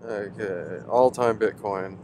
Okay, all-time Bitcoin.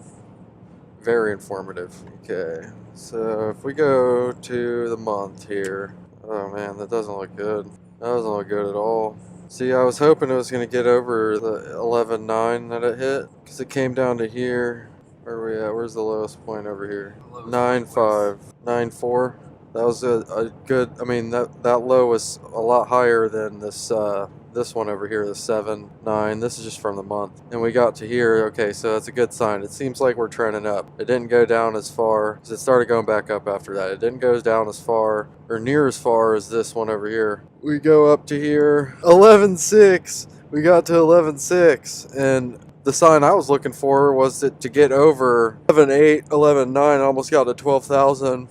Very informative. Okay, so if we go to the month here, oh man, that doesn't look good. That doesn't look good at all. See, I was hoping it was going to get over the 11.9 that it hit, because it came down to here. Where are we at? Where's the lowest point over here? 9.5, 9.4. That was a good. I mean, that low was a lot higher than this one over here, the 7.9. This is just from the month, and we got to here. Okay, so that's a good sign. It seems like we're trending up. It didn't go down as far, because it started going back up after that. It didn't go down as far or near as far as this one over here. We go up to here, 11.6. We got to 11.6, and the sign I was looking for was to get over 11.8, 11.9, almost got to 12,000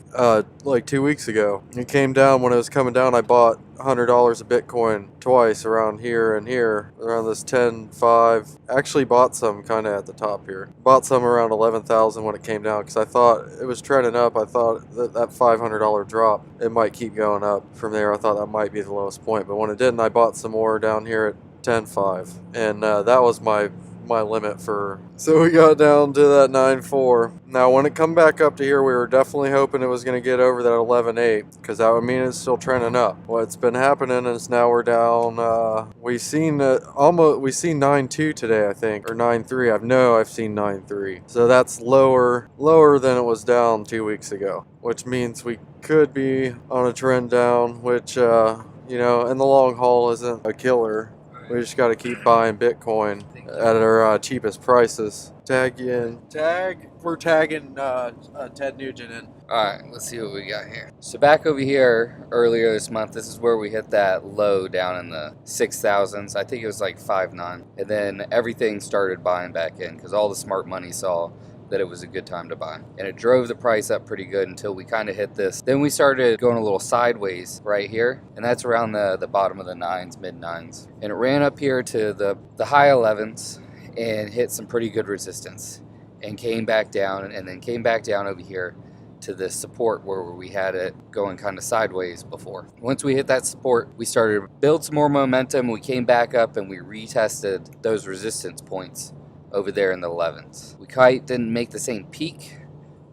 like 2 weeks ago. It came down when it was coming down. I bought $100 of Bitcoin twice around here and here, around this 10.5. Actually bought some kind of at the top here. Bought some around 11,000 when it came down because I thought it was trending up. I thought that $500 drop, it might keep going up from there. I thought that might be the lowest point, but when it didn't, I bought some more down here at 10.5, and that was my limit for. So we got down to that 9.4. Now when it come back up to here, we were definitely hoping it was going to get over that 11.8, because that would mean it's still trending up. What's been happening is now we're down. We seen 9.2 today, I think, or 9.3. I've seen 9.3. So that's lower than it was down 2 weeks ago, which means we could be on a trend down, which in the long haul isn't a killer. We just got to keep buying Bitcoin at our cheapest prices. Tag you in. We're tagging Ted Nugent in. Alright, let's see what we got here. So back over here earlier this month, this is where we hit that low down in the 6,000s. I think it was like 5.9. And then everything started buying back in because all the smart money saw that it was a good time to buy. And it drove the price up pretty good until we kind of hit this. Then we started going a little sideways right here, and that's around the bottom of the 9s, mid-9s. And it ran up here to the high 11s and hit some pretty good resistance and came back down, and then came back down over here to this support where we had it going kind of sideways before. Once we hit that support, we started to build some more momentum. We came back up and we retested those resistance points over there in the 11s. We quite didn't make the same peak,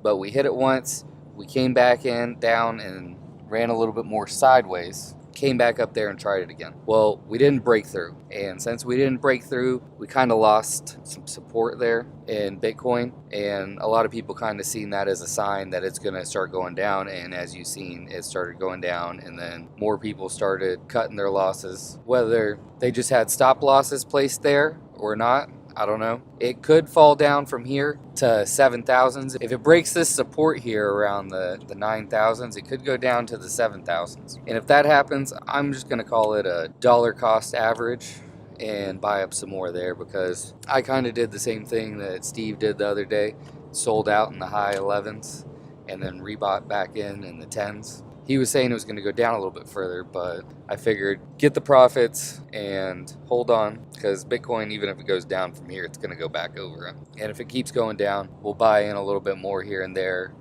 but we hit it once. We came back down and ran a little bit more sideways, came back up there and tried it again. Well, we didn't break through, and since we didn't break through, we kind of lost some support there in Bitcoin, and a lot of people kind of seen that as a sign that it's going to start going down, and as you've seen, it started going down, and then more people started cutting their losses, whether they just had stop losses placed there or not. I don't know. It could fall down from here to 7,000s. If it breaks this support here around the 9,000s, it could go down to the 7,000s. And if that happens, I'm just going to call it a dollar cost average and buy up some more there, because I kind of did the same thing that Steve did the other day. Sold out in the high 11s and then rebought back in the 10s. He was saying it was going to go down a little bit further, but I figured get the profits and hold on, because Bitcoin, even if it goes down from here, it's going to go back over it. And if it keeps going down, we'll buy in a little bit more here and there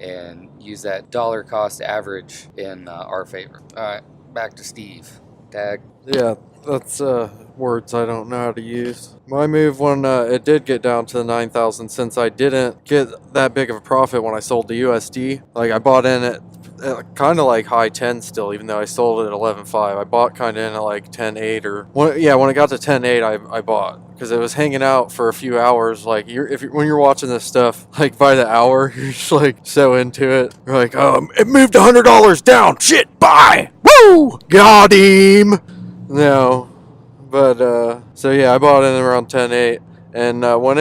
and use that dollar cost average in our favor. All right, back to Steve. Tag. Yeah, that's words I don't know how to use. My move when it did get down to the 9,000, since I didn't get that big of a profit when I sold the USD. Like, I bought in at kind of like high 10 still, even though I sold it at 11.5. I bought kind of in at like 10.8 or when it got to 10.8, I bought, because it was hanging out for a few hours. Like, when you're watching this stuff, like by the hour, you're just like so into it. You're like, it moved $100 down. Shit, buy. Woo, got him. No, but so yeah, I bought in around 10.8. And when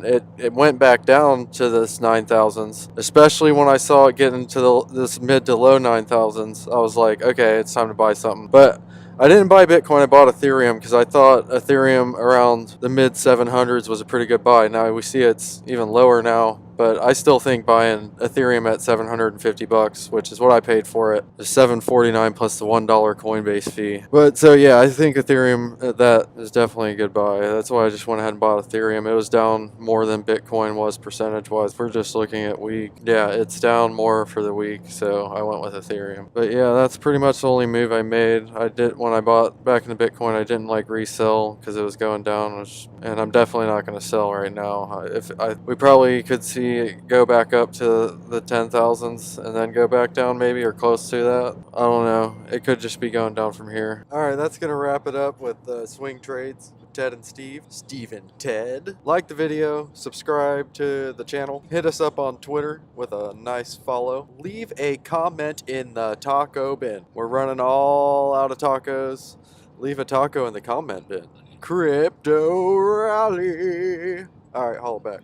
it went back down to this 9,000s, especially when I saw it get into this mid to low 9,000s, I was like, okay, it's time to buy something. But I didn't buy Bitcoin, I bought Ethereum, because I thought Ethereum around the mid 700s was a pretty good buy. Now we see it's even lower now, but I still think buying Ethereum at $750, which is what I paid for it, is $7.49 plus the $1 Coinbase fee. But so yeah, I think Ethereum, that is definitely a good buy. That's why I just went ahead and bought Ethereum. It was down more than Bitcoin was percentage-wise. We're just looking at week. Yeah, it's down more for the week, so I went with Ethereum. But yeah, that's pretty much the only move I made. I did when I bought back into Bitcoin. I didn't like resell because it was going down, and I'm definitely not going to sell right now. We probably could see it go back up to the 10,000s and then go back down maybe, or close to that. I don't know. It could just be going down from here. All right, that's gonna wrap it up with swing trades. Ted and Steve. Steve and Ted. Like the video, subscribe to the channel, hit us up on Twitter with a nice follow. Leave a comment in the taco bin. We're running all out of tacos. Leave a taco in the comment bin. Crypto Rally. All right, haul back.